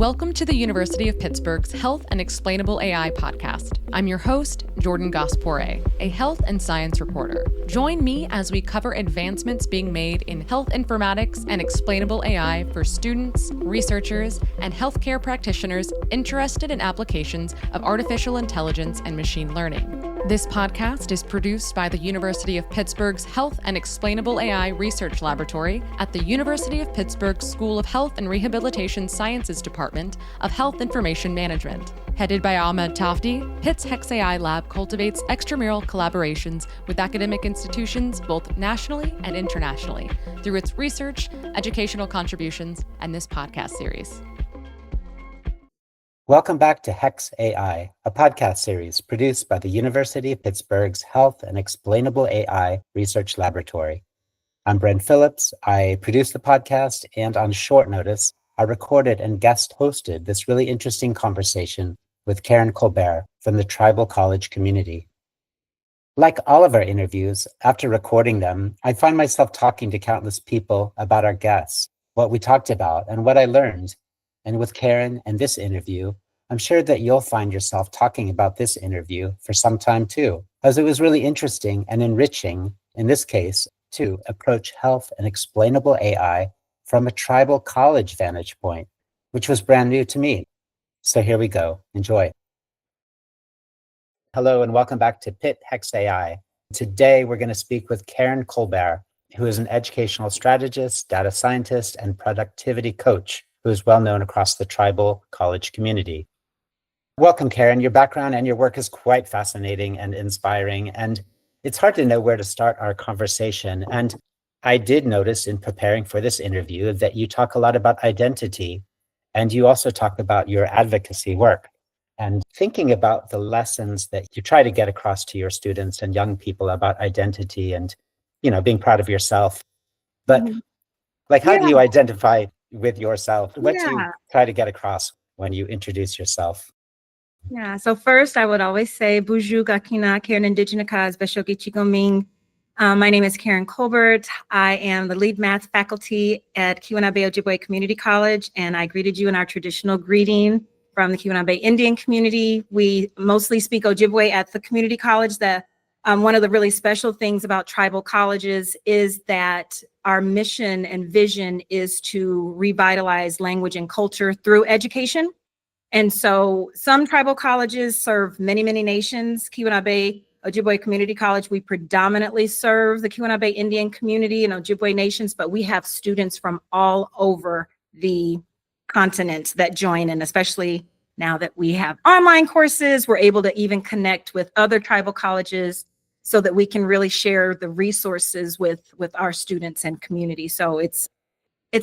Welcome to the University of Pittsburgh's Health and Explainable AI podcast. I'm your host, Jordan Gospore, a health and science reporter. Join me as we cover advancements being made in health informatics and explainable AI for students, researchers, and healthcare practitioners interested in applications of artificial intelligence and machine learning. This podcast is produced by the University of Pittsburgh's Health and Explainable AI Research Laboratory at the University of Pittsburgh School of Health and Rehabilitation Sciences Department of Health Information Management. Headed by Ahmed Tafdi, Pitt's HexAI lab cultivates extramural collaborations with academic institutions both nationally and internationally through its research, educational contributions, and this podcast series. Welcome back to HexAI, a podcast series produced by the University of Pittsburgh's Health and Explainable AI Research Laboratory. I'm Brent Phillips. I produce the podcast, and on short notice, I recorded and guest hosted this really interesting conversation with Karen Colbert from the Tribal College community. Like all of our interviews, after recording them, I find myself talking to countless people about our guests, what we talked about, and what I learned. And with Karen and this interview, I'm sure that you'll find yourself talking about this interview for some time too, as it was really interesting and enriching, in this case, to approach health and explainable AI from a tribal college vantage point, which was brand new to me. So here we go. Enjoy. Hello and welcome back to Pitt HexAI. Today, we're going to speak with Karen Colbert, who is an educational strategist, data scientist, and productivity coach who is well known across the tribal college community. Welcome, Karen. Your background and your work is quite fascinating and inspiring, and it's hard to know where to start our conversation. And I did notice in preparing for this interview that you talk a lot about identity, and you also talk about your advocacy work and thinking about the lessons that you try to get across to your students and young people about identity and, being proud of yourself. But how do you identify with yourself? What do you try to get across when you introduce yourself? Yeah, so first I would always say, Buju Gakina, Karen Indigenica, Beshogi Chigoming. My name is Karen Colbert. I am the lead math faculty at Keweenaw Ojibwe Community College, and I greeted you in our traditional greeting from the Keweenaw Indian community. We mostly speak Ojibwe at the community college. One of the really special things about tribal colleges is that our mission and vision is to revitalize language and culture through education. And so some tribal colleges serve many, many nations. Keweenaw Ojibwe Community College, we predominantly serve the Keweenaw Indian community and Ojibwe nations, but we have students from all over the continent that join, and especially now that we have online courses, we're able to even connect with other tribal colleges so that we can really share the resources with our students and community. So it's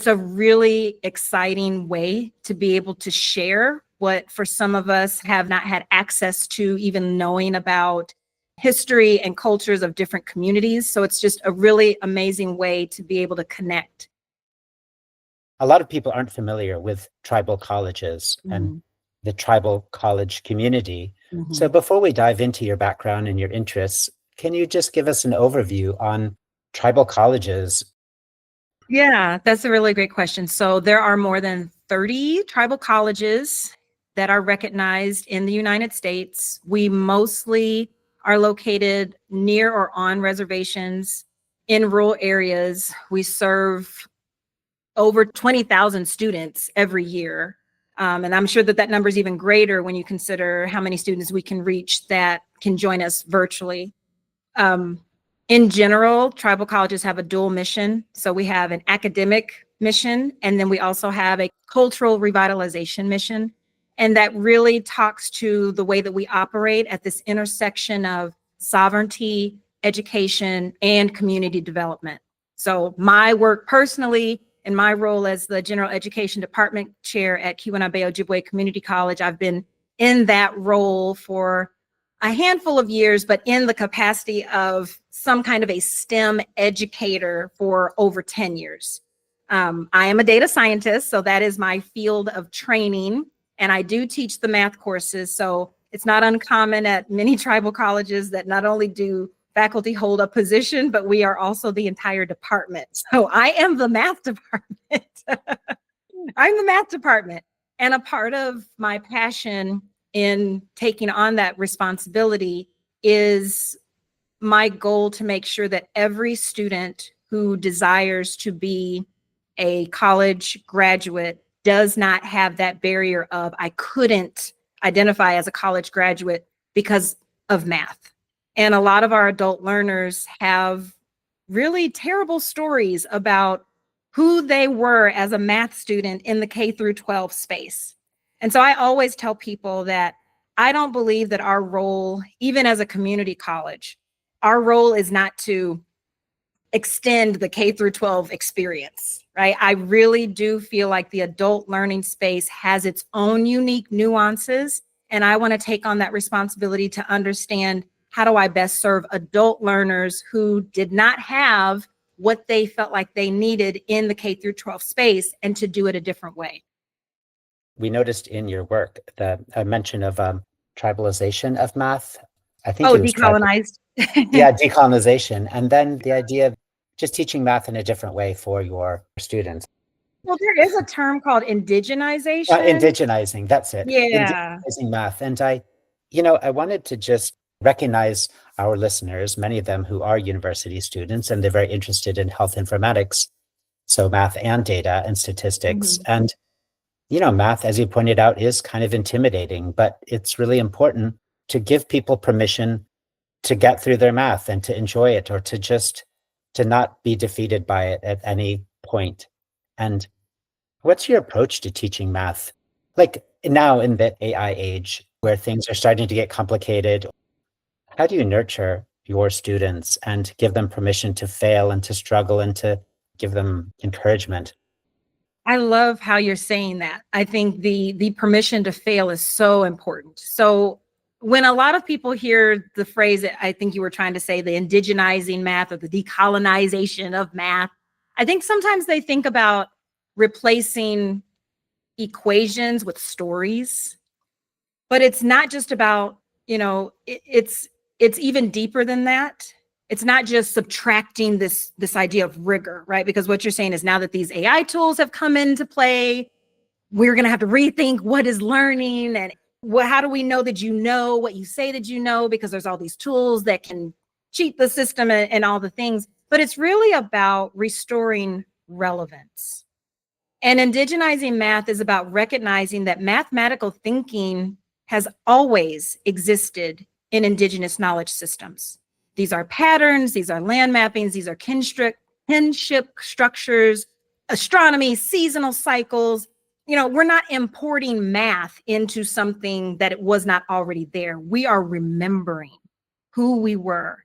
a really exciting way to be able to share what for some of us have not had access to, even knowing about history and cultures of different communities. So it's just a really amazing way to be able to connect. A lot of people aren't familiar with tribal colleges and the tribal college community. So before we dive into your background and your interests, can you just give us an overview on tribal colleges? Yeah, that's a really great question. So there are more than 30 tribal colleges that are recognized in the United States. We mostly are located near or on reservations in rural areas. We serve over 20,000 students every year. And I'm sure that number is even greater when you consider how many students we can reach that can join us virtually. In general, tribal colleges have a dual mission. So we have an academic mission, and then we also have a cultural revitalization mission. And that really talks to the way that we operate at this intersection of sovereignty, education, and community development. So my work personally, in my role as the General Education Department Chair at Keweenaw Ojibwe Community College, I've been in that role for a handful of years, but in the capacity of some kind of a STEM educator for over 10 years. I am a data scientist, so that is my field of training, and I do teach the math courses. So it's not uncommon at many tribal colleges that not only do faculty hold a position, but we are also the entire department. So I am the math department. I'm the math department. And a part of my passion in taking on that responsibility is my goal to make sure that every student who desires to be a college graduate does not have that barrier of, I couldn't identify as a college graduate because of math. And a lot of our adult learners have really terrible stories about who they were as a math student in the K through 12 space. And so I always tell people that I don't believe that our role, even as a community college, our role is not to extend the K through 12 experience, right? I really do feel like the adult learning space has its own unique nuances. And I want to take on that responsibility to understand, how do I best serve adult learners who did not have what they felt like they needed in the K through 12 space, and to do it a different way. We noticed in your work the mention of tribalization of math. I think Oh, it was decolonized. yeah, decolonization. And then the idea of just teaching math in a different way for your students. Well, there is a term called indigenization. Indigenizing, that's it. Yeah. Indigenizing math. And I wanted to just recognize our listeners, many of them who are university students, and they're very interested in health informatics. So math and data and statistics. Mm-hmm. And math, as you pointed out, is kind of intimidating, but it's really important to give people permission to get through their math and to enjoy it, or to not be defeated by it at any point. And what's your approach to teaching math? Like now in the AI age where things are starting to get complicated, how do you nurture your students and give them permission to fail and to struggle and to give them encouragement? I love how you're saying that. I think the permission to fail is so important. So when a lot of people hear the phrase that I think you were trying to say, the indigenizing math or the decolonization of math, I think sometimes they think about replacing equations with stories. But it's not just about, it's even deeper than that. It's not just subtracting this idea of rigor, right? Because what you're saying is, now that these AI tools have come into play, we're going to have to rethink what is learning, and how do we know that you know what you say that you know, because there's all these tools that can cheat the system and all the things. But it's really about restoring relevance. And indigenizing math is about recognizing that mathematical thinking has always existed in indigenous knowledge systems. These are patterns, these are land mappings, these are kinship structures, astronomy, seasonal cycles. We're not importing math into something that it was not already there. We are remembering who we were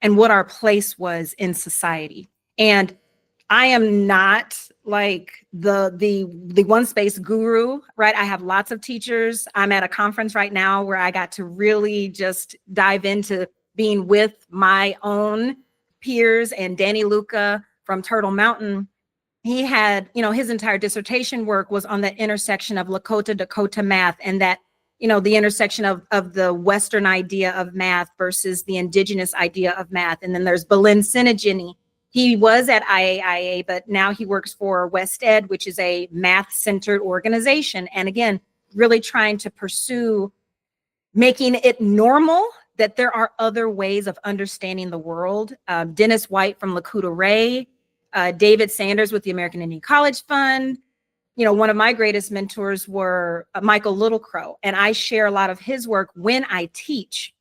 and what our place was in society. And I am not like the one space guru, right? I have lots of teachers. I'm at a conference right now where I got to really just dive into being with my own peers, and Danny Luca from Turtle Mountain. He had, his entire dissertation work was on that intersection of Lakota Dakota math, and that, the intersection of the Western idea of math versus the indigenous idea of math. And then there's Belen Sinigini. He was at IAIA, but now he works for West Ed, which is a math-centered organization. And again, really trying to pursue making it normal that there are other ways of understanding the world. Dennis White from Lakota Ray, David Sanders with the American Indian College Fund. One of my greatest mentors were Michael Littlecrow, and I share a lot of his work when I teach.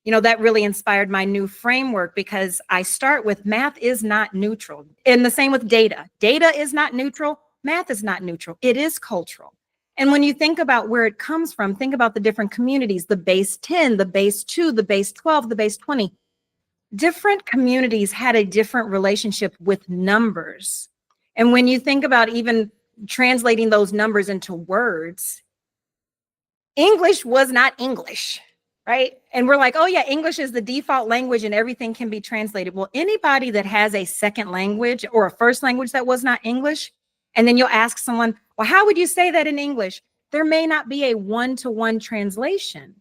That really inspired my new framework, because I start with math is not neutral. And the same with data. Data is not neutral. Math is not neutral. It is cultural. And when you think about where it comes from, think about the different communities, the base 10, the base 2, the base 12, the base 20. Different communities had a different relationship with numbers. And when you think about even translating those numbers into words, English was not English, right? And we're like, oh yeah, English is the default language and everything can be translated. Well, anybody that has a second language or a first language that was not English, and then you'll ask someone, well, how would you say that in English? There may not be a one-to-one translation,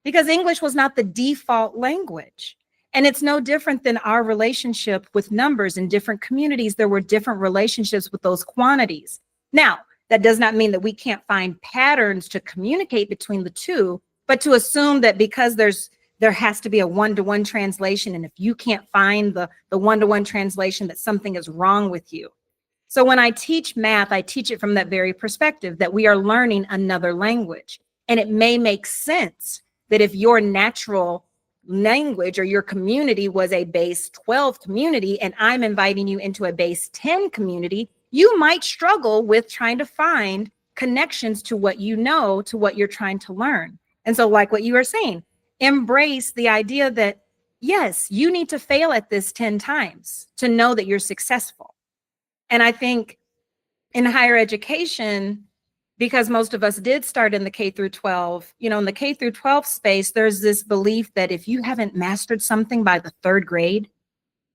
because English was not the default language. And it's no different than our relationship with numbers. In different communities, there were different relationships with those quantities. Now, That does not mean that we can't find patterns to communicate between the two, but to assume that because there has to be a one-to-one translation, and if you can't find the one-to-one translation, that something is wrong with you. So when I teach math, I teach it from that very perspective, that we are learning another language. And it may make sense that if your natural language or your community was a base 12 community and I'm inviting you into a base 10 community, you might struggle with trying to find connections to what you know, to what you're trying to learn. And so, like what you were saying, embrace the idea that, yes, you need to fail at this 10 times to know that you're successful. And I think in higher education, because most of us did start in the K through 12, in the K through 12 space, there's this belief that if you haven't mastered something by the third grade,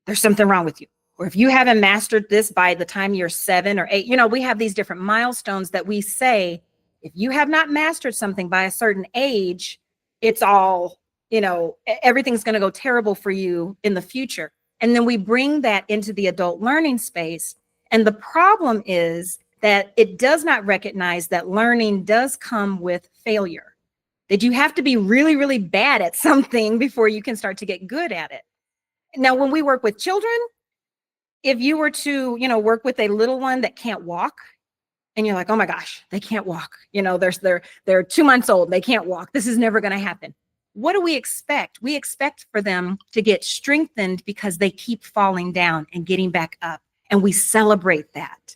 there's something wrong with you. Or if you haven't mastered this by the time you're 7 or 8, we have these different milestones that we say, if you have not mastered something by a certain age, it's all, everything's going to go terrible for you in the future. And then we bring that into the adult learning space. And the problem is that it does not recognize that learning does come with failure, that you have to be really, really bad at something before you can start to get good at it. Now, when we work with children, if you were to, work with a little one that can't walk, and you're like, oh my gosh, they can't walk. They're 2 months old. They can't walk. This is never going to happen. What do we expect? We expect for them to get strengthened because they keep falling down and getting back up. And we celebrate that,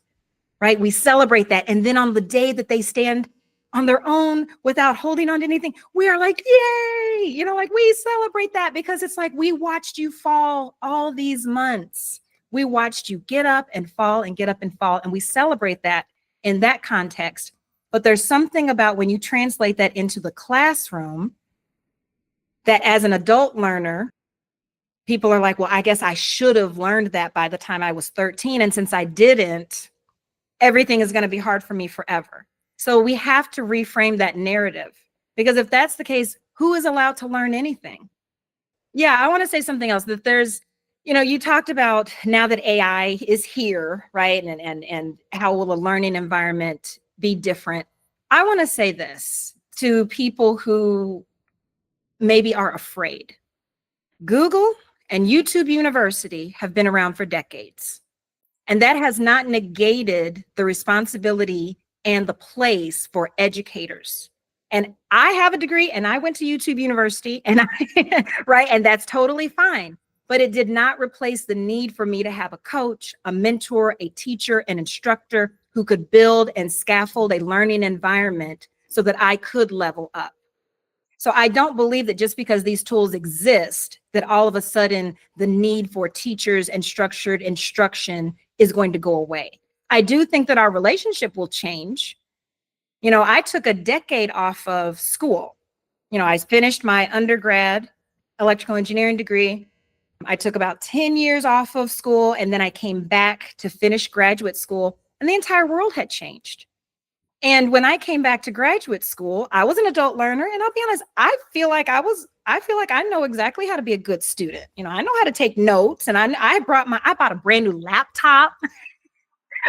right? We celebrate that. And then on the day that they stand on their own without holding on to anything, we are like, yay, we celebrate that because it's like, we watched you fall all these months. We watched you get up and fall and get up and fall. And we celebrate that in that context. But there's something about when you translate that into the classroom that as an adult learner, people are like, well, I guess I should have learned that by the time I was 13. And since I didn't, everything is going to be hard for me forever. So we have to reframe that narrative, because if that's the case, who is allowed to learn anything? Yeah, I want to say something else, that there's, you talked about now that AI is here, right? And how will a learning environment be different? I want to say this to people who maybe are afraid. Google and YouTube University have been around for decades, and that has not negated the responsibility and the place for educators. And I have a degree and I went to YouTube University right? And that's totally fine. But it did not replace the need for me to have a coach, a mentor, a teacher, an instructor who could build and scaffold a learning environment so that I could level up. So I don't believe that just because these tools exist, that all of a sudden the need for teachers and structured instruction is going to go away. I do think that our relationship will change. I took a decade off of school. I finished my undergrad electrical engineering degree. I took about 10 years off of school, and then I came back to finish graduate school, and the entire world had changed. And when I came back to graduate school, I was an adult learner, and I'll be honest, I feel like I know exactly how to be a good student. I know how to take notes, and I bought a brand new laptop.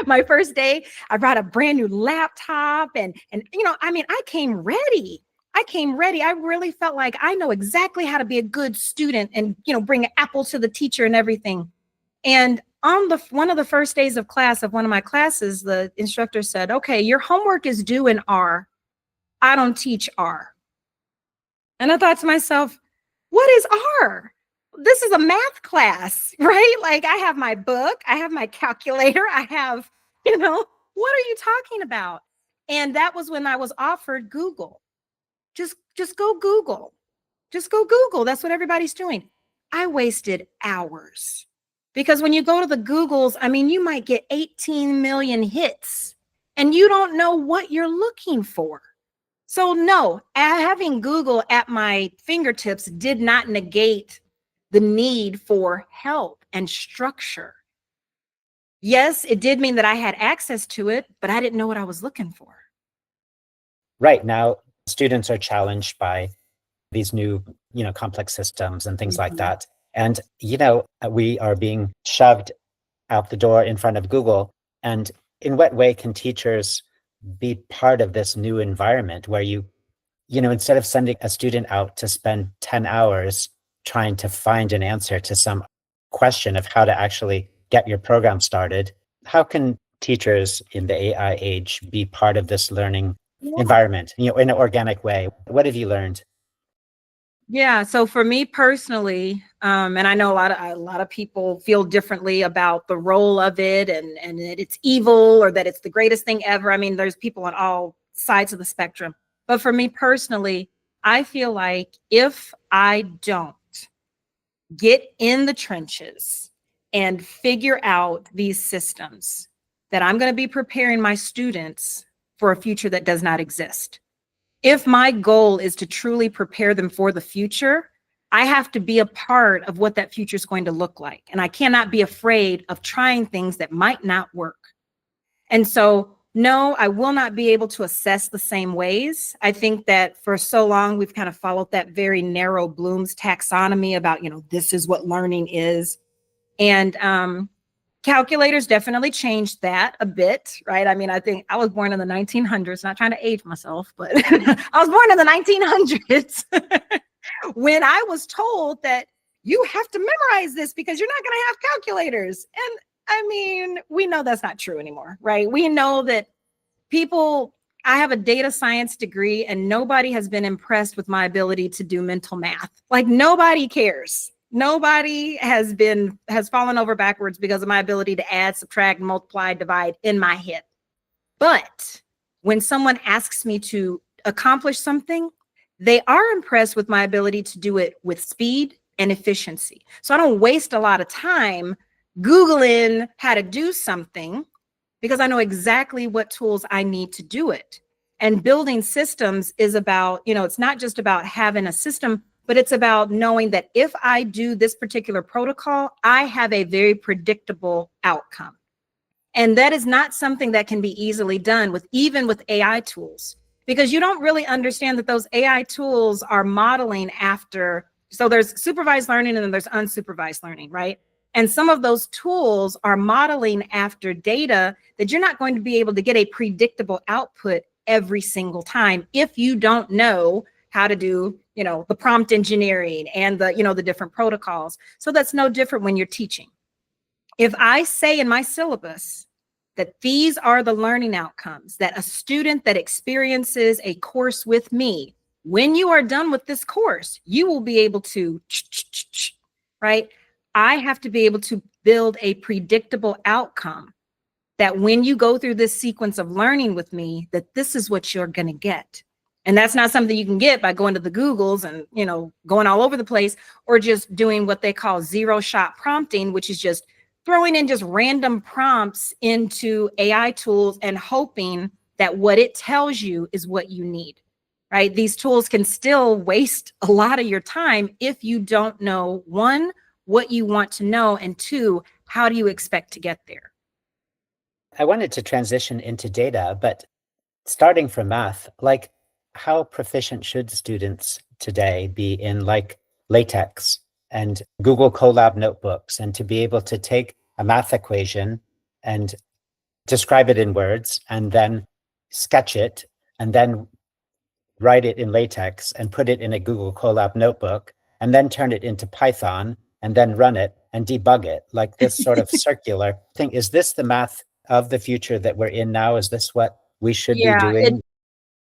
My first day, I brought a brand new laptop, and I came ready. I really felt like I know exactly how to be a good student and, bring an apple to the teacher and everything. And on one of the first days of class of one of my classes, the instructor said, okay, your homework is due in R. I don't teach R. And I thought to myself, what is R? This is a math class, right? Like, I have my book, I have my calculator, I have, what are you talking about? And that was when I was offered Google. Just go Google. Just go Google. That's what everybody's doing. I wasted hours, because when you go to the Googles, you might get 18 million hits and you don't know what you're looking for. So no, having Google at my fingertips did not negate the need for help and structure. Yes, it did mean that I had access to it, but I didn't know what I was looking for. Right now, students are challenged by these new, complex systems and things like that. And, we are being shoved out the door in front of Google. And in what way can teachers be part of this new environment where instead of sending a student out to spend 10 hours trying to find an answer to some question of how to actually get your program started, how can teachers in the AI age be part of this learning environment, in an organic way? What have you learned? Yeah. So for me personally, and I know a lot of people feel differently about the role of it and that it's evil or that it's the greatest thing ever. I mean, there's people on all sides of the spectrum. But for me personally, I feel like if I don't get in the trenches and figure out these systems, that I'm going to be preparing my students for a future that does not exist. If my goal is to truly prepare them for the future, I have to be a part of what that future is going to look like. And I cannot be afraid of trying things that might not work. And so, no, I will not be able to assess the same ways. I think that for so long, we've kind of followed that very narrow Bloom's taxonomy about, this is what learning is. And calculators definitely changed that a bit, right? I mean, I think I was born in the 1900s, not trying to age myself, but I was born in the 1900s when I was told that you have to memorize this because you're not going to have calculators. And I mean, we know that's not true anymore, right? We know that I have a data science degree and nobody has been impressed with my ability to do mental math. Like nobody cares. Nobody has fallen over backwards because of my ability to add, subtract, multiply, divide in my head. But when someone asks me to accomplish something, they are impressed with my ability to do it with speed and efficiency. So I don't waste a lot of time Googling how to do something because I know exactly what tools I need to do it. And building systems is about, it's not just about having a system, but it's about knowing that if I do this particular protocol, I have a very predictable outcome. And that is not something that can be easily done even with AI tools, because you don't really understand that those AI tools are modeling after. So there's supervised learning and then there's unsupervised learning, right? And some of those tools are modeling after data that you're not going to be able to get a predictable output every single time if you don't know how to do, the prompt engineering and the different protocols. So that's no different when you're teaching. If I say in my syllabus that these are the learning outcomes that a student that experiences a course with me, when you are done with this course, you will be able to, right? I have to be able to build a predictable outcome that when you go through this sequence of learning with me, that this is what you're going to get. And that's not something you can get by going to the Googles and, going all over the place or just doing what they call zero-shot prompting, which is just throwing in just random prompts into AI tools and hoping that what it tells you is what you need, right? These tools can still waste a lot of your time if you don't know, one, what you want to know, and two, how do you expect to get there? I wanted to transition into data, but starting from math, how proficient should students today be in LaTeX and Google Colab notebooks, and to be able to take a math equation and describe it in words and then sketch it and then write it in LaTeX and put it in a Google Colab notebook and then turn it into Python and then run it and debug it, like this sort of circular thing. Is this the math of the future that we're in now? Is this what we should be doing?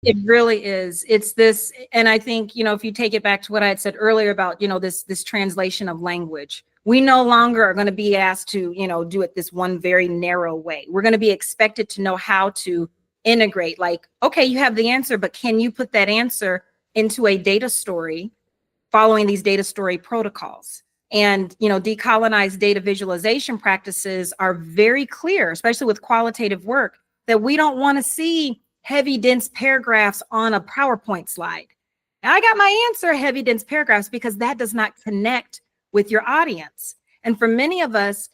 It really is. It's this, and I think, if you take it back to what I had said earlier about, this translation of language, we no longer are going to be asked to, do it this one very narrow way. We're going to be expected to know how to integrate, okay, you have the answer, but can you put that answer into a data story following these data story protocols? And, decolonized data visualization practices are very clear, especially with qualitative work, that we don't want to see heavy, dense paragraphs on a PowerPoint slide. Now, I got my answer, heavy, dense paragraphs, because that does not connect with your audience. And for many of us,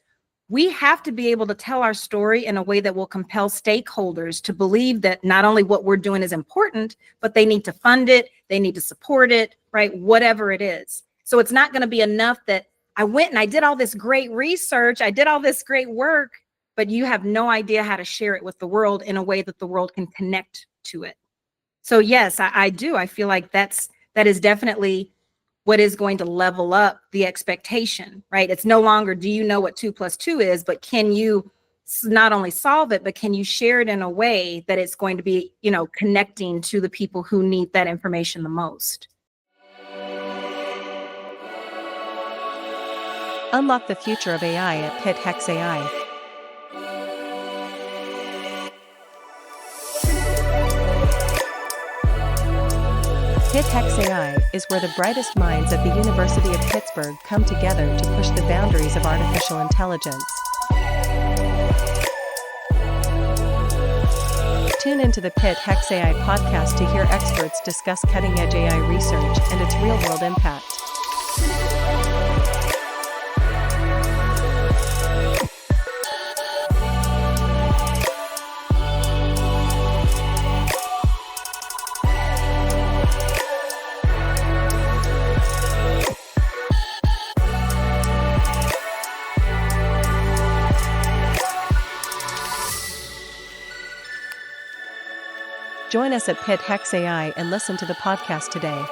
we have to be able to tell our story in a way that will compel stakeholders to believe that not only what we're doing is important, but they need to fund it, they need to support it, right? Whatever it is. So it's not going to be enough that I went and I did all this great research, I did all this great work, but you have no idea how to share it with the world in a way that the world can connect to it. So yes, I do. I feel like that is definitely what is going to level up the expectation, right? It's no longer, do you know what 2 + 2 is, but can you not only solve it, but can you share it in a way that it's going to be, connecting to the people who need that information the most? Unlock the future of AI at Pitt HexAI. Pitt HexAI is where the brightest minds at the University of Pittsburgh come together to push the boundaries of artificial intelligence. Tune into the Pitt HexAI podcast to hear experts discuss cutting-edge AI research and its real-world impact. Join us at Pitt HexAI and listen to the podcast today.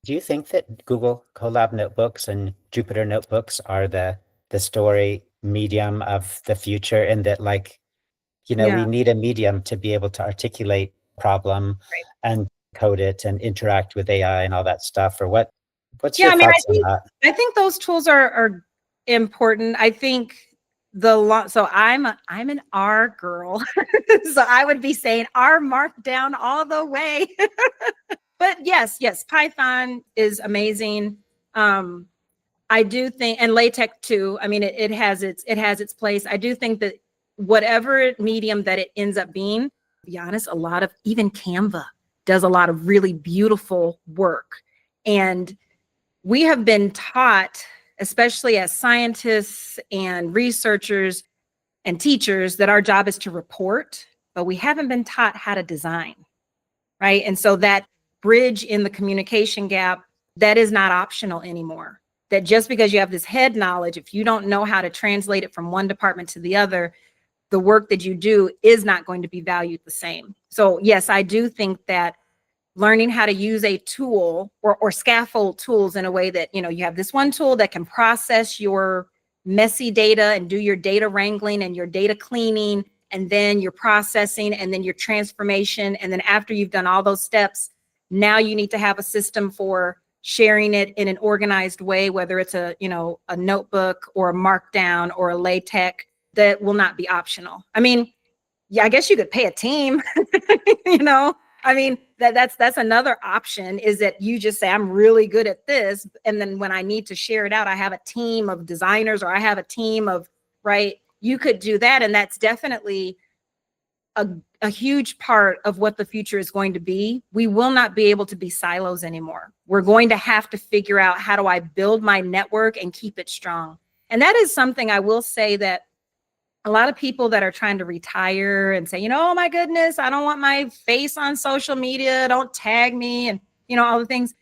Do you think that Google Colab notebooks and Jupyter notebooks are the story medium of the future, and that we need a medium to be able to articulate problem and code it and interact with AI and all that stuff? Or what's your thoughts on that? I think those tools are important. I think so I'm an R girl. So I would be saying R Markdown all the way. But yes, Python is amazing. I do think, and LaTeX too. I mean, it has its place. I do think that whatever medium that it ends up being, to be honest, a lot of, even Canva does a lot of really beautiful work. And we have been taught, especially as scientists and researchers and teachers, that our job is to report, but we haven't been taught how to design, right? And so that bridge in the communication gap, that is not optional anymore. That just because you have this head knowledge, if you don't know how to translate it from one department to the other, the work that you do is not going to be valued the same. So yes, I do think that learning how to use a tool or scaffold tools in a way that, you have this one tool that can process your messy data and do your data wrangling and your data cleaning, and then your processing, and then your transformation. And then after you've done all those steps, now you need to have a system for sharing it in an organized way, whether it's a notebook or a Markdown or a LaTeX. That will not be optional. I mean, yeah, I guess you could pay a team, I mean, that's another option, is that you just say, I'm really good at this. And then when I need to share it out, I have a team of designers, or I have a team of, right? You could do that. And that's definitely a huge part of what the future is going to be. We will not be able to be silos anymore. We're going to have to figure out, how do I build my network and keep it strong? And that is something I will say that a lot of people that are trying to retire and say, oh my goodness, I don't want my face on social media, don't tag me, and all the things.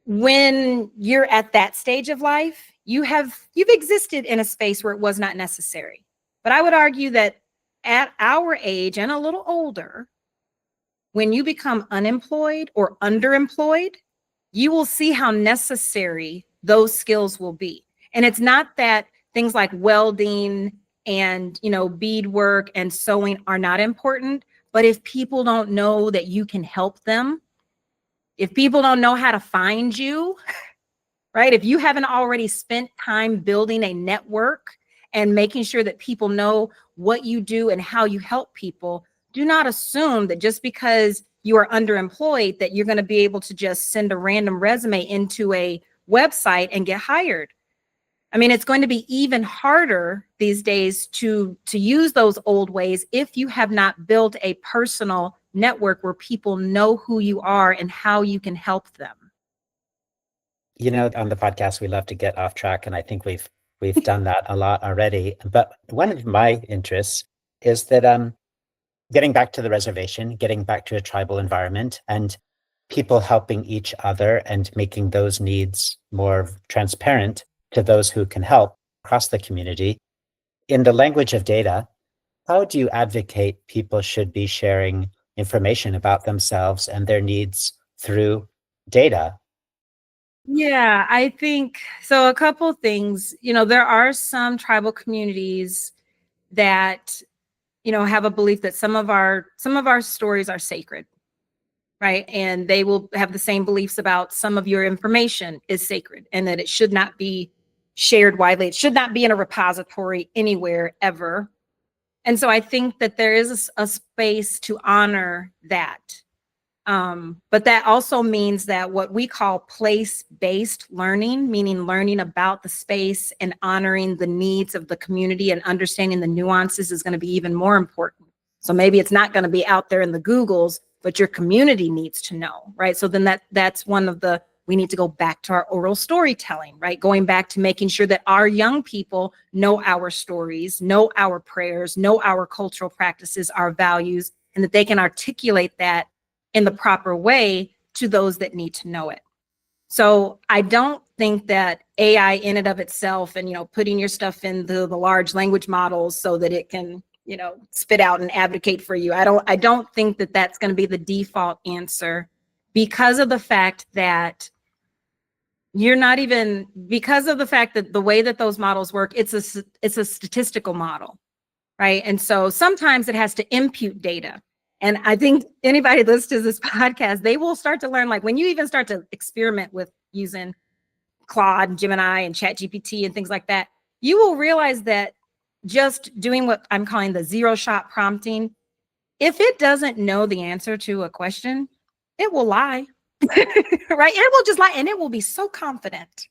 When you're at that stage of life, you've existed in a space where it was not necessary. But I would argue that at our age and a little older, when you become unemployed or underemployed, you will see how necessary those skills will be. And it's not that things like welding and beadwork and sewing are not important, but if people don't know that you can help them, if people don't know how to find you, right? If you haven't already spent time building a network and making sure that people know what you do and how you help people, do not assume that just because you are underemployed that you're going to be able to just send a random resume into a website and get hired. I mean, it's going to be even harder these days to use those old ways if you have not built a personal network where people know who you are and how you can help them. On the podcast, we love to get off track, and I think we've done that a lot already. But one of my interests is that getting back to the reservation, getting back to a tribal environment, and people helping each other and making those needs more transparent. to those who can help across the community. In the language of data, how do you advocate people should be sharing information about themselves and their needs through data? Yeah, I think so. A couple things, there are some tribal communities that, have a belief that some of our stories are sacred, right? And they will have the same beliefs about some of your information is sacred and that it should not be shared widely. It should not be in a repository anywhere ever. And so I think that there is a space to honor that. But that also means that what we call place-based learning, meaning learning about the space and honoring the needs of the community and understanding the nuances, is going to be even more important. So maybe it's not going to be out there in the Googles, but your community needs to know, right? So then that's one of the, we need to go back to our oral storytelling, right? Going back to making sure that our young people know our stories, know our prayers, know our cultural practices, our values, and that they can articulate that in the proper way to those that need to know it. So I don't think that AI in and of itself and, putting your stuff into the large language models so that it can, spit out and advocate for you. I don't think that that's going to be the default answer, because of the fact that because of the fact that the way that those models work, it's a statistical model, right? And so sometimes it has to impute data. And I think anybody that listens to this podcast, they will start to learn, like when you even start to experiment with using Claude and Gemini and ChatGPT and things like that, you will realize that just doing what I'm calling the zero-shot prompting, if it doesn't know the answer to a question, it will lie, right? It will just lie, and it will be so confident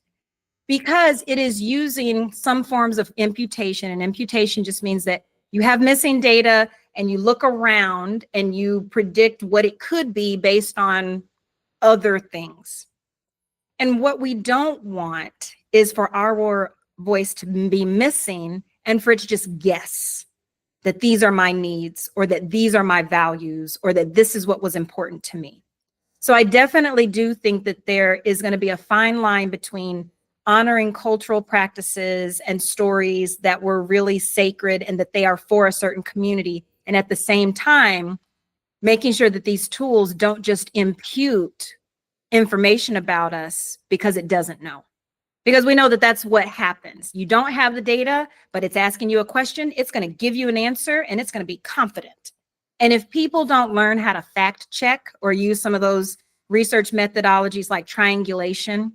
because it is using some forms of imputation. And imputation just means that you have missing data and you look around and you predict what it could be based on other things. And what we don't want is for our voice to be missing and for it to just guess that these are my needs or that these are my values or that this is what was important to me. So I definitely do think that there is going to be a fine line between honoring cultural practices and stories that were really sacred and that they are for a certain community, and at the same time, making sure that these tools don't just impute information about us because it doesn't know. Because we know that that's what happens. You don't have the data, but it's asking you a question. It's going to give you an answer and it's going to be confident. And if people don't learn how to fact check or use some of those research methodologies like triangulation,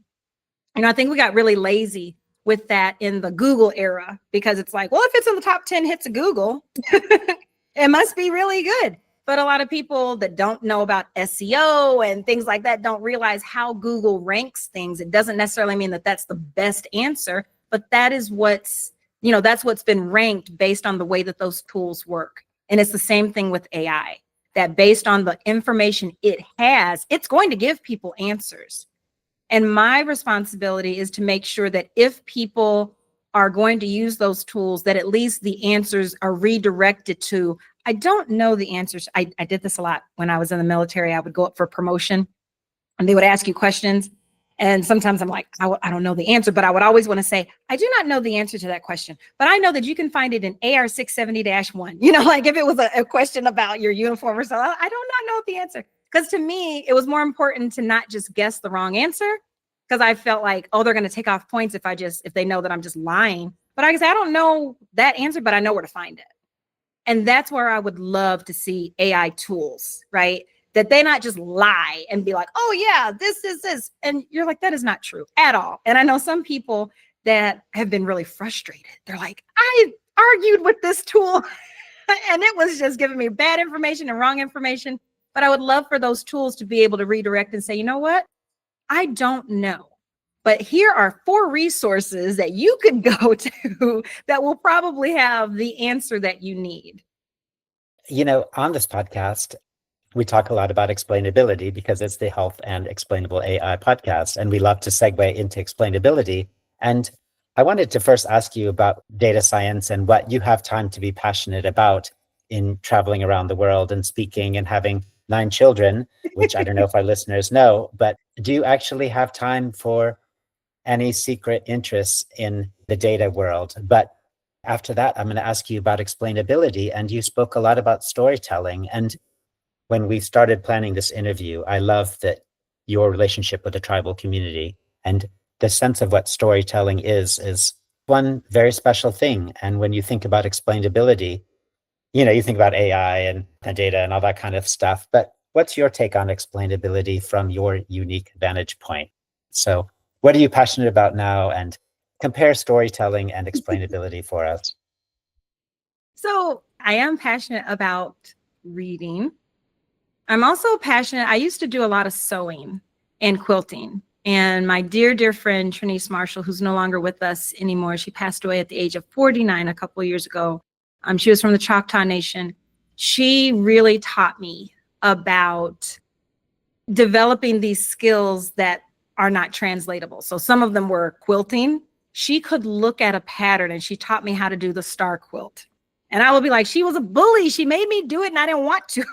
I think we got really lazy with that in the Google era, because it's like, well, if it's in the top 10 hits of Google, it must be really good. But a lot of people that don't know about SEO and things like that don't realize how Google ranks things. It doesn't necessarily mean that that's the best answer, but that is that's what's been ranked based on the way that those tools work. And it's the same thing with AI, that based on the information it has, it's going to give people answers. And my responsibility is to make sure that if people are going to use those tools, that at least the answers are redirected to, I don't know the answers. I did this a lot when I was in the military. I would go up for promotion and they would ask you questions. And sometimes I'm like, I don't know the answer, but I would always want to say, I do not know the answer to that question, but I know that you can find it in AR 670-1, like if it was a question about your uniform or so, I do not know the answer. Because to me, it was more important to not just guess the wrong answer, because I felt like, oh, they're going to take off points if they know that I'm just lying. But I guess I don't know that answer, but I know where to find it. And that's where I would love to see AI tools, right? That they not just lie and be like, oh yeah, this is this. And you're like, that is not true at all. And I know some people that have been really frustrated. They're like, I argued with this tool and it was just giving me bad information and wrong information. But I would love for those tools to be able to redirect and say, you know what? I don't know. But here are 4 resources that you could go to that will probably have the answer that you need. On this podcast, we talk a lot about explainability because it's the Health and Explainable AI podcast, and we love to segue into explainability. And I wanted to first ask you about data science and what you have time to be passionate about in traveling around the world and speaking and having 9 children, which I don't know if our listeners know, but do you actually have time for any secret interests in the data world. But after that, I'm going to ask you about explainability. And you spoke a lot about storytelling. And when we started planning this interview, I love that your relationship with the tribal community and the sense of what storytelling is one very special thing. And when you think about explainability, you think about AI and data and all that kind of stuff. But what's your take on explainability from your unique vantage point? So what are you passionate about now? And compare storytelling and explainability for us. So I am passionate about reading. I'm also passionate. I used to do a lot of sewing and quilting. And my dear, dear friend, Trinice Marshall, who's no longer with us anymore, she passed away at the age of 49 a couple of years ago. She was from the Choctaw Nation. She really taught me about developing these skills that are not translatable. So some of them were quilting. She could look at a pattern and she taught me how to do the star quilt. And I would be like, she was a bully. She made me do it and I didn't want to.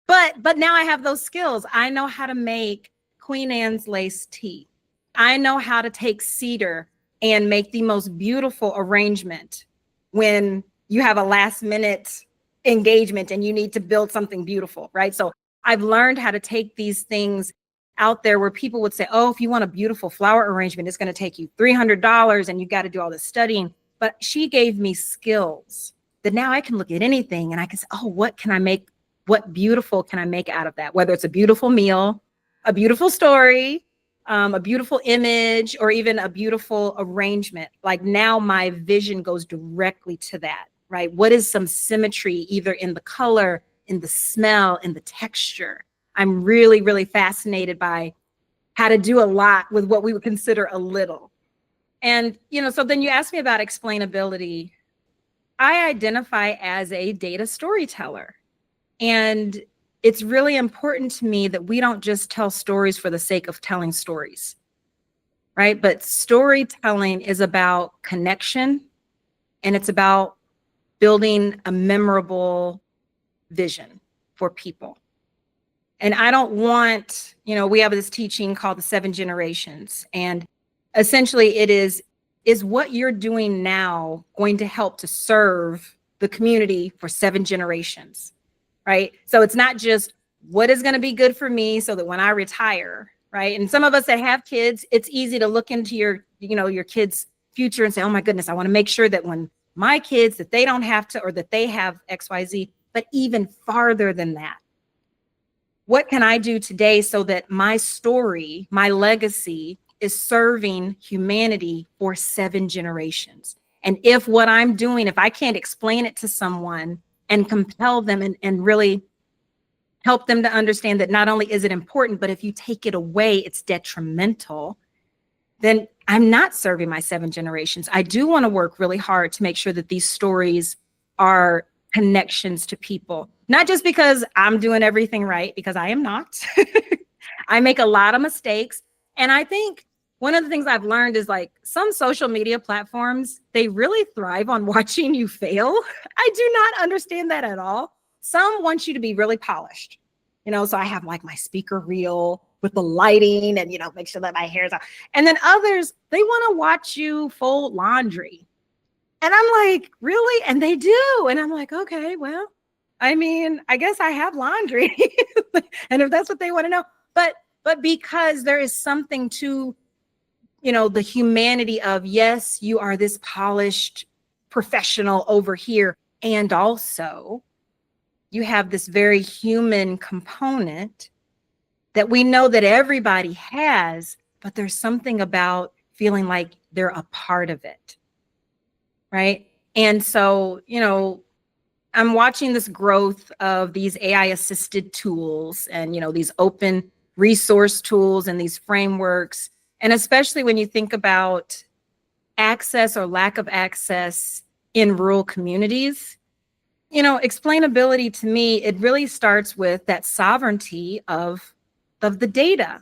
But now I have those skills. I know how to make Queen Anne's lace tea. I know how to take cedar and make the most beautiful arrangement when you have a last minute engagement and you need to build something beautiful, right? So I've learned how to take these things out there where people would say, oh, if you want a beautiful flower arrangement, it's going to take you $300 and you got to do all this studying. But she gave me skills that now I can look at anything and I can say, oh, what can I make? What beautiful can I make out of that? Whether it's a beautiful meal, a beautiful story, a beautiful image, or even a beautiful arrangement. Like now my vision goes directly to that, right? What is some symmetry either in the color, in the smell, in the texture? I'm really, really fascinated by how to do a lot with what we would consider a little. And, so then you asked me about explainability. I identify as a data storyteller. And it's really important to me that we don't just tell stories for the sake of telling stories, right? But storytelling is about connection and it's about building a memorable vision for people. And I don't want, we have this teaching called the 7 generations. And essentially it is what you're doing now going to help to serve the community for 7 generations, right? So it's not just what is going to be good for me so that when I retire, right? And some of us that have kids, it's easy to look into your kids' future and say, oh my goodness, I want to make sure that when my kids, that they don't have to, or that they have XYZ, but even farther than that. What can I do today so that my story, my legacy is serving humanity for 7 generations? And if what I'm doing, if I can't explain it to someone and compel them and really help them to understand that not only is it important, but if you take it away, it's detrimental, then I'm not serving my 7 generations. I do want to work really hard to make sure that these stories are connections to people, not just because I'm doing everything right, because I am not. I make a lot of mistakes. And I think one of the things I've learned is like some social media platforms, they really thrive on watching you fail. I do not understand that at all. Some want you to be really polished, so I have like my speaker reel with the lighting and, make sure that my hair is out. And then others, they want to watch you fold laundry. And I'm like, really? And they do. And I'm like, okay, well, I mean, I guess I have laundry. And if that's what they want to know, but because there is something to, the humanity of, yes, you are this polished professional over here. And also you have this very human component that we know that everybody has, but there's something about feeling like they're a part of it. Right. And so, I'm watching this growth of these AI assisted tools and, these open resource tools and these frameworks. And especially when you think about access or lack of access in rural communities, explainability to me, it really starts with that sovereignty of the data.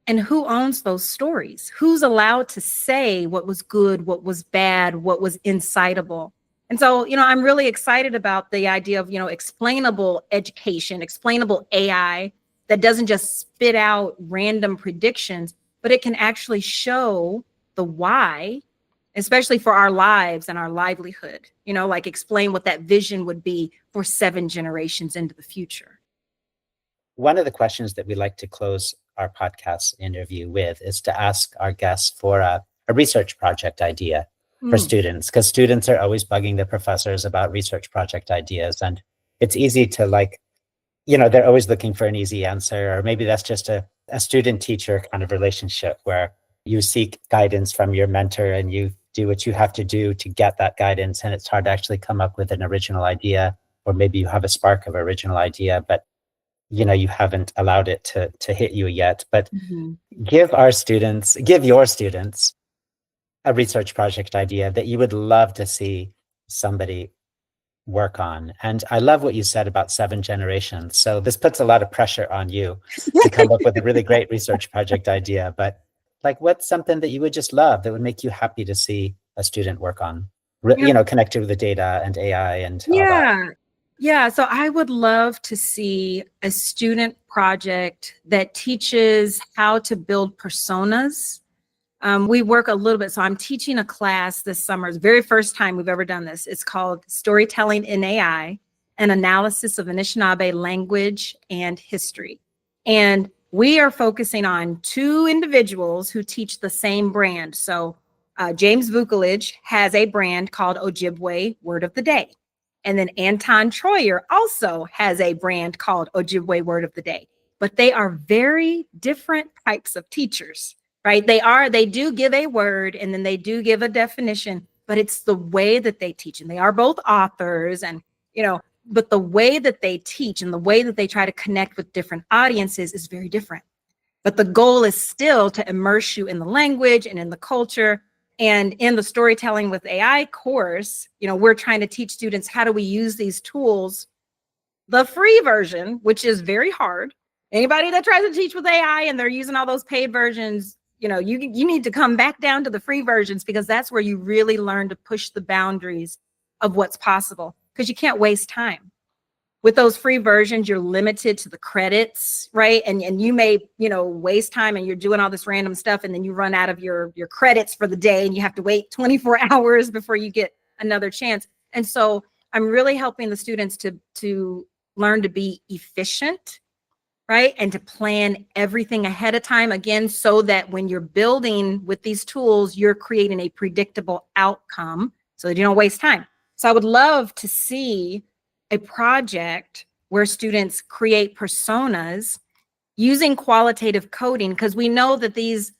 And who owns those stories? Who's allowed to say what was good, what was bad, what was incitable? And so, I'm really excited about the idea of, explainable education, explainable AI that doesn't just spit out random predictions, but it can actually show the why, especially for our lives and our livelihood, like explain what that vision would be for 7 generations into the future. One of the questions that we like to close our podcast interview with is to ask our guests for a research project idea for students, because students are always bugging the professors about research project ideas. And it's easy to they're always looking for an easy answer, or maybe that's just a student-teacher kind of relationship where you seek guidance from your mentor and you do what you have to do to get that guidance. And it's hard to actually come up with an original idea, or maybe you have a spark of original idea, but you haven't allowed it to hit you yet. But give your students a research project idea that you would love to see somebody work on. And I love what you said about 7 generations. So this puts a lot of pressure on you to come up with a really great research project idea. But what's something that you would just love that would make you happy to see a student work on, connected with the data and AI and all that? Yeah, so I would love to see a student project that teaches how to build personas. We work a little bit. So I'm teaching a class this summer. It's the very first time we've ever done this. It's called Storytelling in AI, an analysis of Anishinaabe language and history. And we are focusing on 2 individuals who teach the same brand. So James Vukolich has a brand called Ojibwe Word of the Day. And then Anton Troyer also has a brand called Ojibwe Word of the Day. But they are very different types of teachers, right? They do give a word and then they do give a definition, but it's the way that they teach. And they are both authors but the way that they teach and the way that they try to connect with different audiences is very different. But the goal is still to immerse you in the language and in the culture. And in the Storytelling with AI course, we're trying to teach students how do we use these tools, the free version, which is very hard. Anybody that tries to teach with AI and they're using all those paid versions, you need to come back down to the free versions, because that's where you really learn to push the boundaries of what's possible, because you can't waste time. With those free versions, you're limited to the credits, right? And you may, waste time and you're doing all this random stuff, and then you run out of your credits for the day and you have to wait 24 hours before you get another chance. And so I'm really helping the students to learn to be efficient, right? And to plan everything ahead of time, again, so that when you're building with these tools, you're creating a predictable outcome so that you don't waste time. So I would love to see a project where students create personas using qualitative coding, because we know that these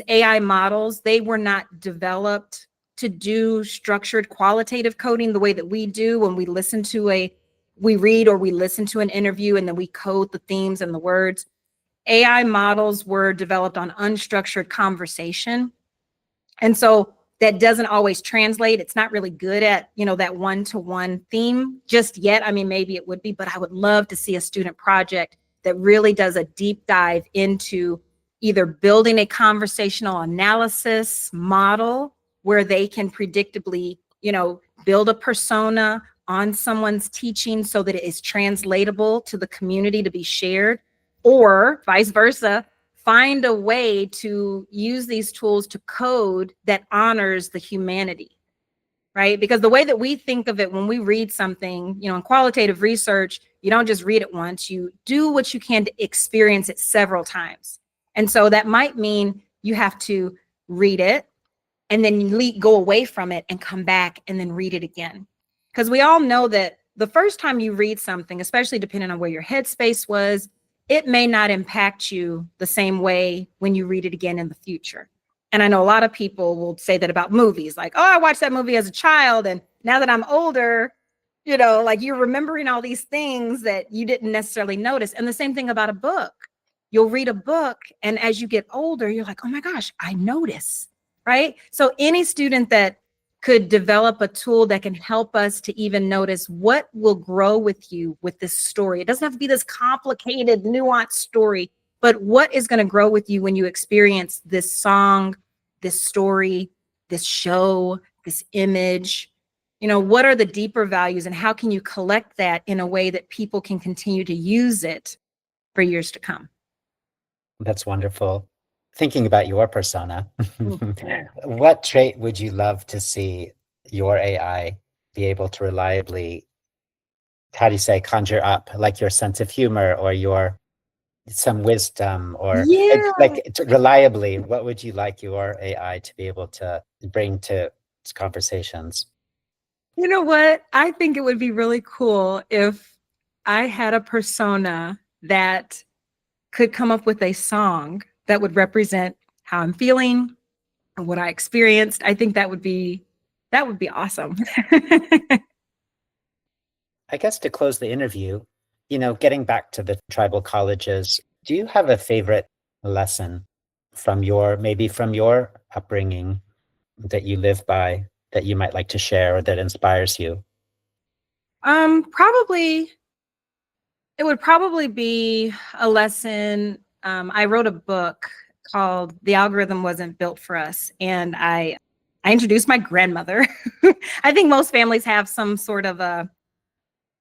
AI models, they were not developed to do structured qualitative coding the way that we do when we read or we listen to an interview and then we code the themes and the words. AI models were developed on unstructured conversation. And so that doesn't always translate. It's not really good at, that one-to-one theme just yet. I mean, maybe it would be, but I would love to see a student project that really does a deep dive into either building a conversational analysis model where they can predictably, build a persona on someone's teaching so that it is translatable to the community to be shared, or vice versa, find a way to use these tools to code that honors the humanity, right? Because the way that we think of it when we read something, in qualitative research, you don't just read it once, you do what you can to experience it several times. And so that might mean you have to read it and then go away from it and come back and then read it again. Because we all know that the first time you read something, especially depending on where your headspace was, it may not impact you the same way when you read it again in the future. And I know a lot of people will say that about movies, like, oh, I watched that movie as a child, and now that I'm older, you're remembering all these things that you didn't necessarily notice. And the same thing about a book. You'll read a book, and as you get older, you're like, oh my gosh, I notice, right? So any student that could develop a tool that can help us to even notice what will grow with you with this story. It doesn't have to be this complicated, nuanced story, but what is going to grow with you when you experience this song, this story, this show, this image? What are the deeper values, and how can you collect that in a way that people can continue to use it for years to come? That's wonderful. thinking about your persona, what trait would you love to see your AI be able to reliably, how do you say, conjure up, like your sense of humor or your some wisdom, or Yeah. reliably, what would you like your AI to be able to bring to conversations? You know what? I think it would be really cool if I had a persona that could come up with a song that would represent how I'm feeling and what I experienced. I think that would be awesome. I guess to close the interview, getting back to the tribal colleges, do you have a favorite lesson from maybe from your upbringing that you live by, that you might like to share or that inspires you? Probably it would probably be a lesson. I wrote a book called The Algorithm Wasn't Built for Us, and I introduced my grandmother. I think most families have some sort of a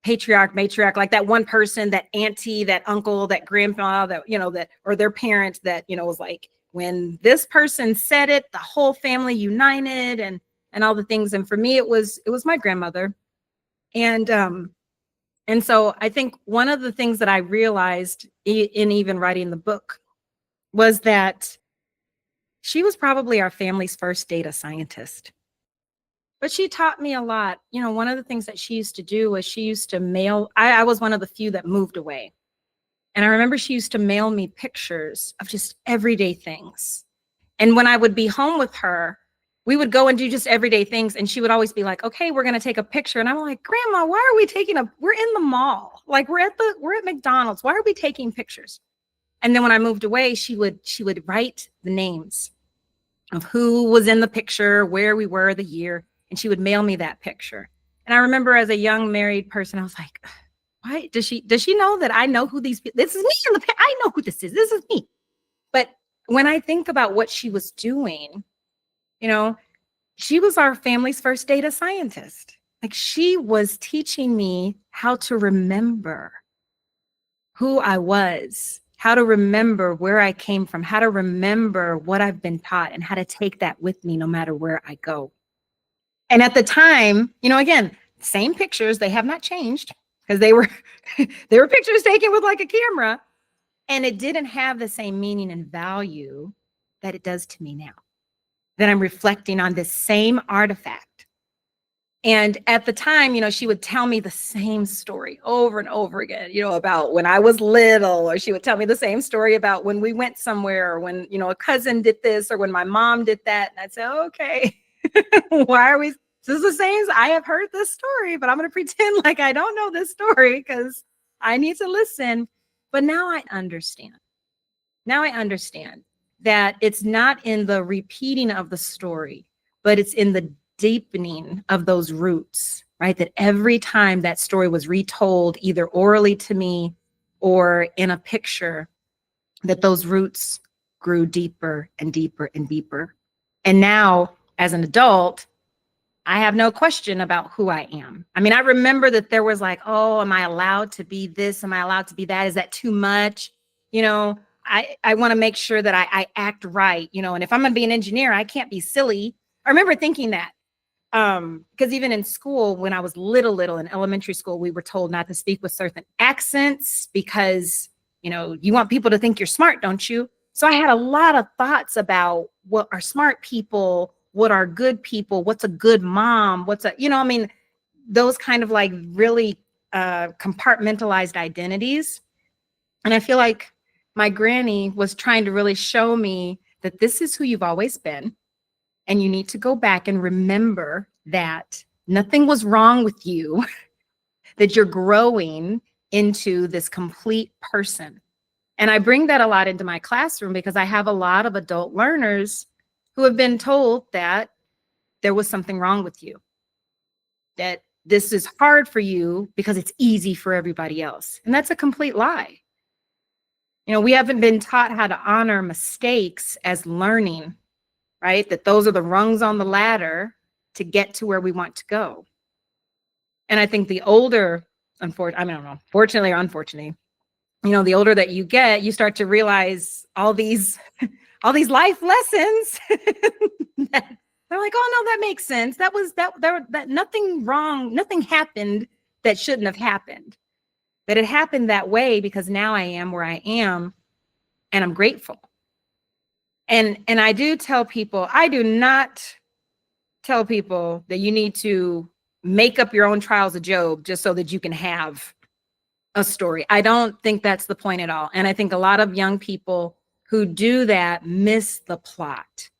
patriarch, matriarch, like that one person, that auntie, that uncle, that grandpa, that, that, or their parent that, was like, when this person said it, the whole family united and all the things. And for me, it was my grandmother. And so I think one of the things that I realized in even writing the book was that she was probably our family's first data scientist. But she taught me a lot. One of the things that she used to do was she used to mail, I was one of the few that moved away. And I remember she used to mail me pictures of just everyday things. And when I would be home with her, we would go and do just everyday things. And she would always be like, okay, we're going to take a picture. And I'm like, Grandma, why are we we're in the mall. Like we're at McDonald's. Why are we taking pictures? And then when I moved away, she would write the names of who was in the picture, where we were, the year, and she would mail me that picture. And I remember as a young married person, I was like, why does she know that I know who these people, this is me in the, I know who this is me. But when I think about what she was doing, she was our family's first data scientist. Like she was teaching me how to remember who I was, how to remember where I came from, how to remember what I've been taught, and how to take that with me no matter where I go. And at the time, again, same pictures, they have not changed because they were pictures taken with like a camera, and it didn't have the same meaning and value that it does to me now, that I'm reflecting on this same artifact. And at the time, she would tell me the same story over and over again, about when I was little, or she would tell me the same story about when we went somewhere, or when, a cousin did this, or when my mom did that. And I'd say, okay, why are we, this is the same, I have heard this story, but I'm going to pretend like I don't know this story because I need to listen. But now I understand. Now I understand that it's not in the repeating of the story, but it's in the deepening of those roots, right? That every time that story was retold, either orally to me or in a picture, that those roots grew deeper and deeper and deeper. And now, as an adult, I have no question about who I am. I mean, I remember that there was like, oh, am I allowed to be this? Am I allowed to be that? Is that too much? I want to make sure that I act right, and if I'm going to be an engineer, I can't be silly. I remember thinking that. Because even in school, when I was little in elementary school, we were told not to speak with certain accents because, you want people to think you're smart, don't you? So I had a lot of thoughts about what are smart people, what are good people, what's a good mom, those kind of like really compartmentalized identities. And I feel like my granny was trying to really show me that this is who you've always been. And you need to go back and remember that nothing was wrong with you, that you're growing into this complete person. And I bring that a lot into my classroom because I have a lot of adult learners who have been told that there was something wrong with you, that this is hard for you because it's easy for everybody else. And that's a complete lie. We haven't been taught how to honor mistakes as learning, right? That those are the rungs on the ladder to get to where we want to go. And I think the older, fortunately or unfortunately, the older that you get, you start to realize all these all these life lessons. They're like, oh no, that makes sense. That nothing wrong, nothing happened that shouldn't have happened. That it happened that way because now I am where I am, and I'm grateful. And I do not tell people that you need to make up your own trials of Job just so that you can have a story. I don't think that's the point at all. And I think a lot of young people who do that miss the plot.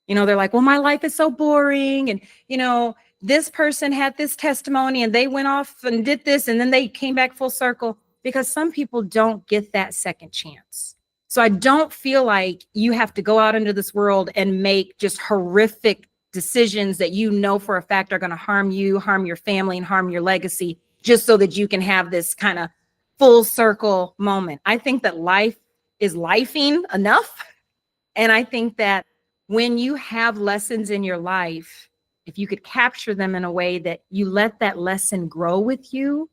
They're like, well, my life is so boring. And, this person had this testimony and they went off and did this and then they came back full circle, because some people don't get that second chance. So I don't feel like you have to go out into this world and make just horrific decisions that for a fact are going to harm you, harm your family, and harm your legacy, just so that you can have this kind of full circle moment. I think that life is lifing enough. And I think that when you have lessons in your life, if you could capture them in a way that you let that lesson grow with you,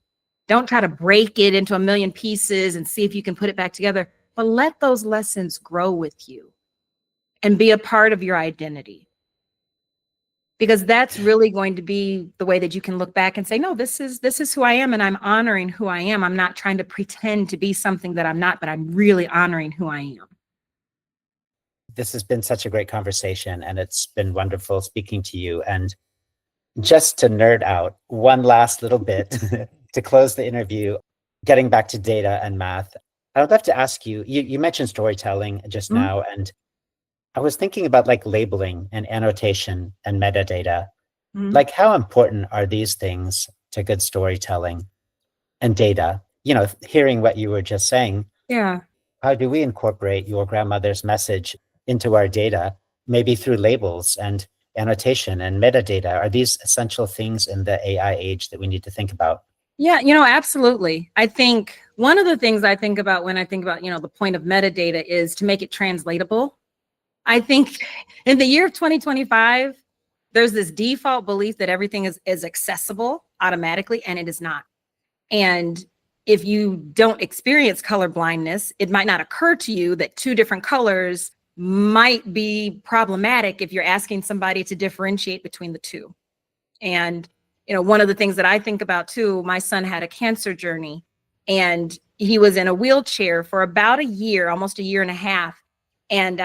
don't try to break it into a million pieces and see if you can put it back together, but let those lessons grow with you and be a part of your identity. Because that's really going to be the way that you can look back and say, no, this is who I am, and I'm honoring who I am. I'm not trying to pretend to be something that I'm not, but I'm really honoring who I am. This has been such a great conversation, and it's been wonderful speaking to you. And just to nerd out one last little bit to close the interview, getting back to data and math, I would love to ask you, you mentioned storytelling just now, and I was thinking about like labeling and annotation and metadata. Like, how important are these things to good storytelling and data? Hearing what you were just saying. Yeah. How do we incorporate your grandmother's message into our data, maybe through labels and annotation and metadata? Are these essential things in the AI age that we need to think about? Yeah, absolutely. I think one of the things I think about when I think about, the point of metadata is to make it translatable. I think in the year of 2025, there's this default belief that everything is accessible automatically, and it is not. And if you don't experience color blindness, it might not occur to you that two different colors might be problematic if you're asking somebody to differentiate between the two. And, one of the things that I think about too, my son had a cancer journey, and he was in a wheelchair for about a year, almost a year and a half. And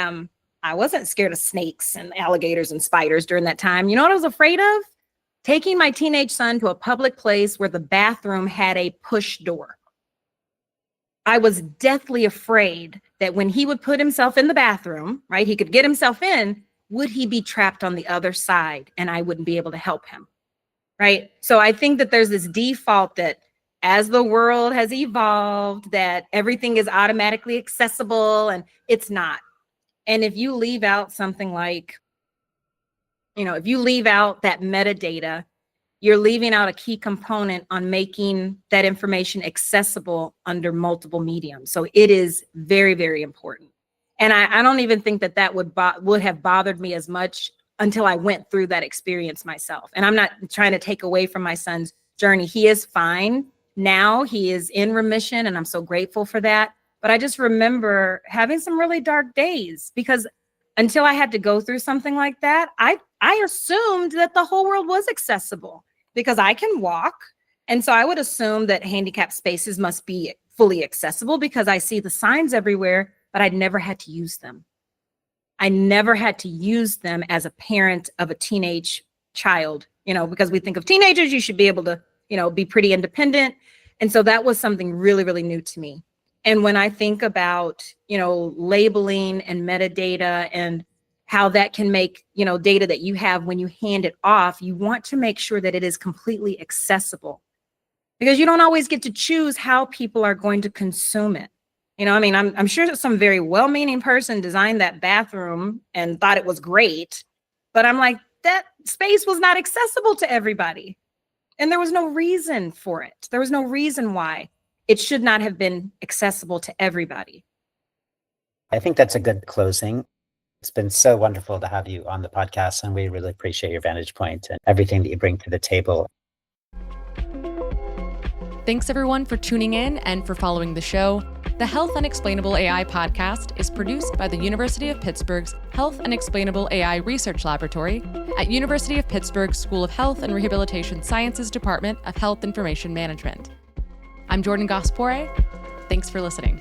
I wasn't scared of snakes and alligators and spiders during that time. You know what I was afraid of? Taking my teenage son to a public place where the bathroom had a push door. I was deathly afraid that when he would put himself in the bathroom, right, he could get himself in, would he be trapped on the other side and I wouldn't be able to help him, right? So I think that there's this default that as the world has evolved, that everything is automatically accessible, and it's not. And if you leave out something like, if you leave out that metadata, you're leaving out a key component on making that information accessible under multiple mediums. So it is very, very important. And I don't even think that would have bothered me as much until I went through that experience myself. And I'm not trying to take away from my son's journey. He is fine now. He is in remission, and I'm so grateful for that. But I just remember having some really dark days, because until I had to go through something like that, I assumed that the whole world was accessible because I can walk. And so I would assume that handicapped spaces must be fully accessible because I see the signs everywhere, but I'd never had to use them. I never had to use them as a parent of a teenage child, because we think of teenagers, you should be able to, be pretty independent. And so that was something really, really new to me. And when I think about, labeling and metadata and how that can make, data that you have when you hand it off, you want to make sure that it is completely accessible, because you don't always get to choose how people are going to consume it. I'm sure that some very well-meaning person designed that bathroom and thought it was great, but I'm like, that space was not accessible to everybody. And there was no reason for it. There was no reason why it should not have been accessible to everybody. I think that's a good closing. It's been so wonderful to have you on the podcast, and we really appreciate your vantage point and everything that you bring to the table. Thanks everyone for tuning in and for following the show. The Health and Explainable AI podcast is produced by the University of Pittsburgh's Health and Explainable AI Research Laboratory at University of Pittsburgh School of Health and Rehabilitation Sciences Department of Health Information Management. I'm Jordan Gaspore. Thanks for listening.